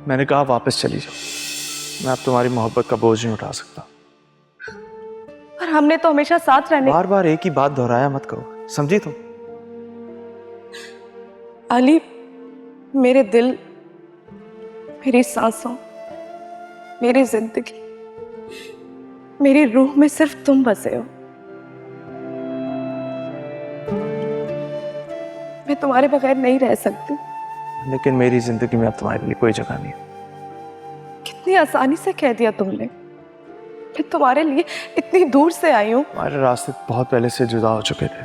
मैंने कहा वापस चली जाओ। मैं अब तुम्हारी मोहब्बत का बोझ नहीं उठा सकता। पर हमने तो हमेशा साथ रहने। बार बार एक ही बात दोहराया मत करो, समझी तुम? अली, मेरे दिल, मेरी सांसों, मेरी जिंदगी, मेरी रूह में सिर्फ तुम बसे हो। मैं तुम्हारे बगैर नहीं रह सकती। लेकिन मेरी जिंदगी में अब तुम्हारे लिए कोई जगह नहीं है। कितनी आसानी से कह दिया तुमने। मैं तुम्हारे लिए इतनी दूर से आई हूँ। हमारे रास्ते बहुत पहले से जुदा हो चुके थे।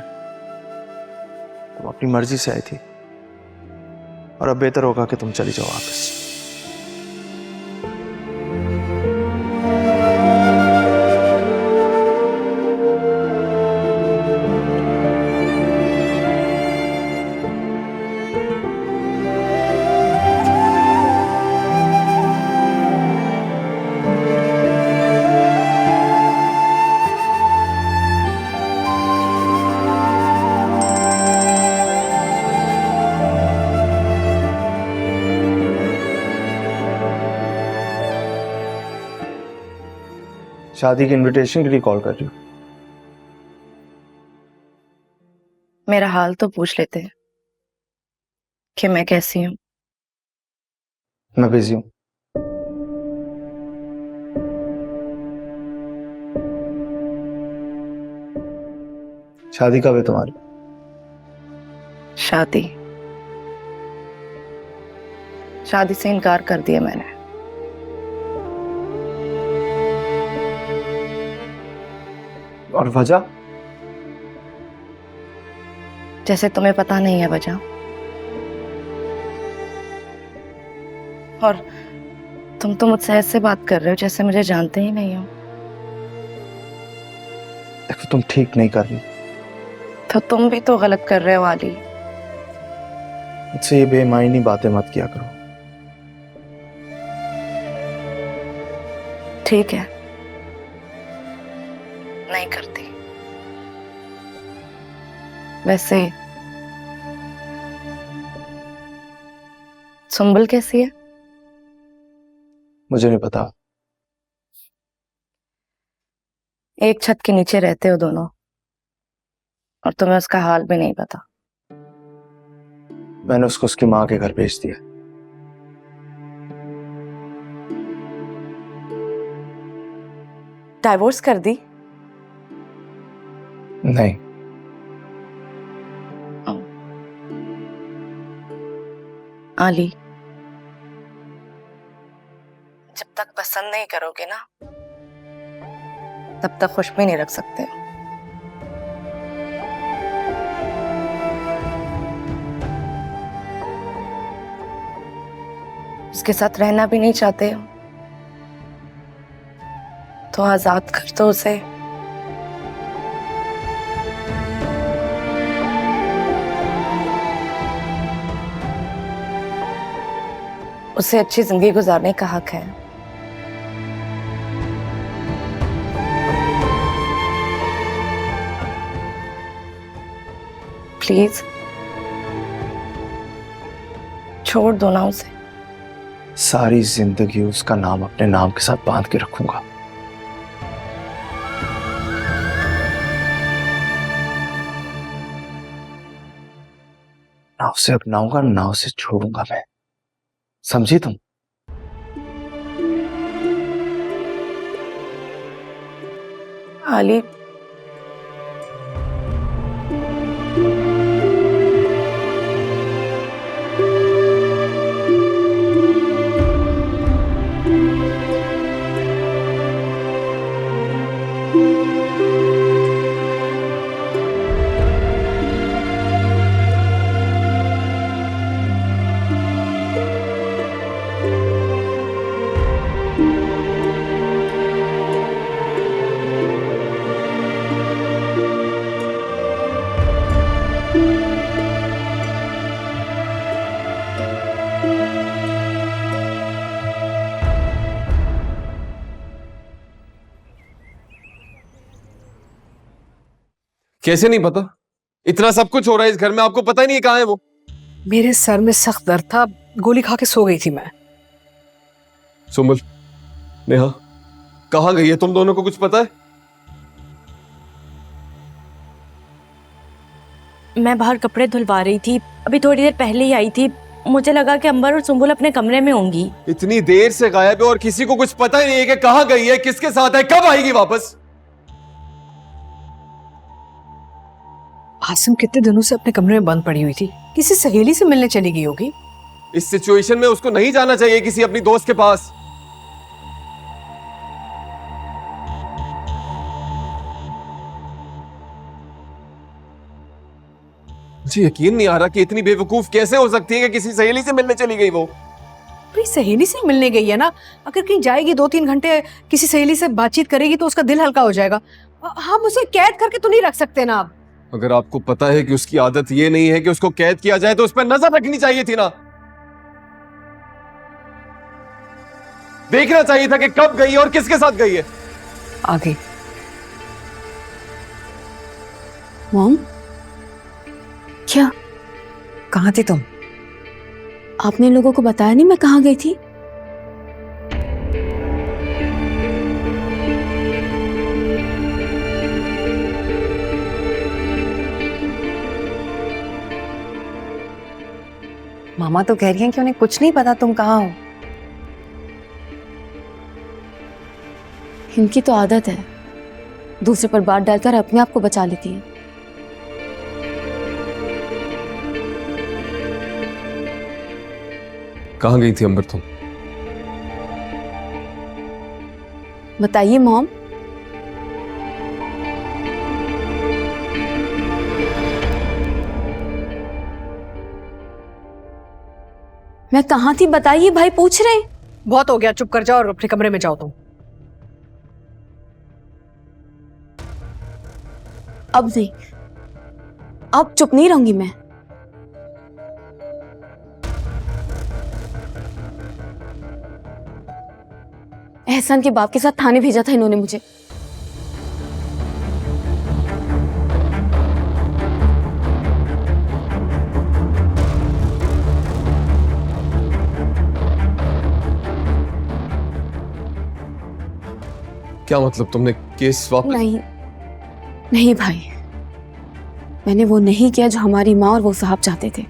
तुम अपनी मर्जी से आई थी और अब बेहतर होगा कि तुम चली जाओ वापस। शादी की इनविटेशन के लिए कॉल कर रही हूँ। मेरा हाल तो पूछ लेते हैं कि मैं कैसी हूँ। मैं बिजी हूँ। शादी कब है तुम्हारी? शादी शादी से इनकार कर दिया मैंने। और वजह? जैसे तुम्हें पता नहीं है वजह। और तुम तो मुझसे ऐसे बात कर रहे हो जैसे मुझे जानते ही नहीं हो। देखो तुम ठीक नहीं कर रही। तो तुम भी तो गलत कर रहे हो आली। मुझसे ये बेमायनी बातें मत किया करो। ठीक है, नहीं करती। वैसे सुंबल कैसी है? मुझे नहीं पता। एक छत के नीचे रहते हो दोनों और तुम्हें उसका हाल भी नहीं पता। मैंने उसको उसकी माँ के घर भेज दिया। डाइवोर्स कर दी? नहीं। आली, जब तक पसंद नहीं करोगे ना तब तक खुश भी नहीं रख सकते। उसके साथ रहना भी नहीं चाहते हो तो आजाद कर दो उसे। उसे अच्छी जिंदगी गुजारने का हक है। प्लीज छोड़ दो ना उसे। सारी जिंदगी उसका नाम अपने नाम के साथ बांध के रखूंगा। ना उसे अपनाऊंगा ना उसे छोड़ूंगा मैं, समझी तुम? आली, कैसे नहीं पता? इतना सब कुछ हो रहा है इस घर में, आपको पता ही नहीं कहाँ है वो? मेरे सर में सख्त दर्द था, गोली खा के सो गई थी मैं। सुम्बुल, नेहा, कहाँ गई है? तुम दोनों को कुछ पता है? मैं बाहर कपड़े धुलवा रही थी, अभी थोड़ी देर पहले ही आई थी। मुझे लगा कि अंबर और सुम्बुल अपने कमरे में होंगी। इतनी देर से गायब है और किसी को कुछ पता ही नहीं है कि कहाँ गई है, किसके साथ है, कब आएगी वापस? आसिम कितने दिनों से अपने कमरे में बंद पड़ी हुई थी, किसी सहेली से मिलने चली गई होगी। इस सिचुएशन में उसको नहीं जाना चाहिए किसी अपनी दोस्त के पास। मुझे यकीन नहीं आ रहा कि इतनी बेवकूफ कैसे हो सकती है कि किसी सहेली से मिलने चली गई वो। भाई सहेली से मिलने गई है ना, अगर कहीं जाएगी 2-3 घंटे किसी सहेली से बातचीत करेगी तो उसका दिल हल्का हो जाएगा। हम उसे कैद करके तो नहीं रख सकते ना। आप अगर आपको पता है कि उसकी आदत ये नहीं है कि उसको कैद किया जाए तो उस पर नजर रखनी चाहिए थी ना। देखना चाहिए था कि कब गई है और किसके साथ गई है। आगे मॉम, क्या कहाँ थी तुम? आपने लोगों को बताया नहीं मैं कहाँ गई थी? मामा तो कह रही हैं कि उन्हें कुछ नहीं पता तुम कहाँ हो। इनकी तो आदत है दूसरे पर बात डालकर अपने आप को बचा लेती है। कहाँ गई थी अंबर तुम? बताइए मॉम। मैं कहाँ थी बताइए, भाई पूछ रहे हैं। बहुत हो गया, चुप कर जाओ और अपने कमरे में जाओ तुम। अब नहीं, अब चुप नहीं रहूंगी मैं। एहसान के बाप के साथ थाने भेजा था इन्होंने मुझे। क्या मतलब, तुमने केस वापस? नहीं नहीं भाई, मैंने वो नहीं किया जो हमारी माँ और वो साहब चाहते थे।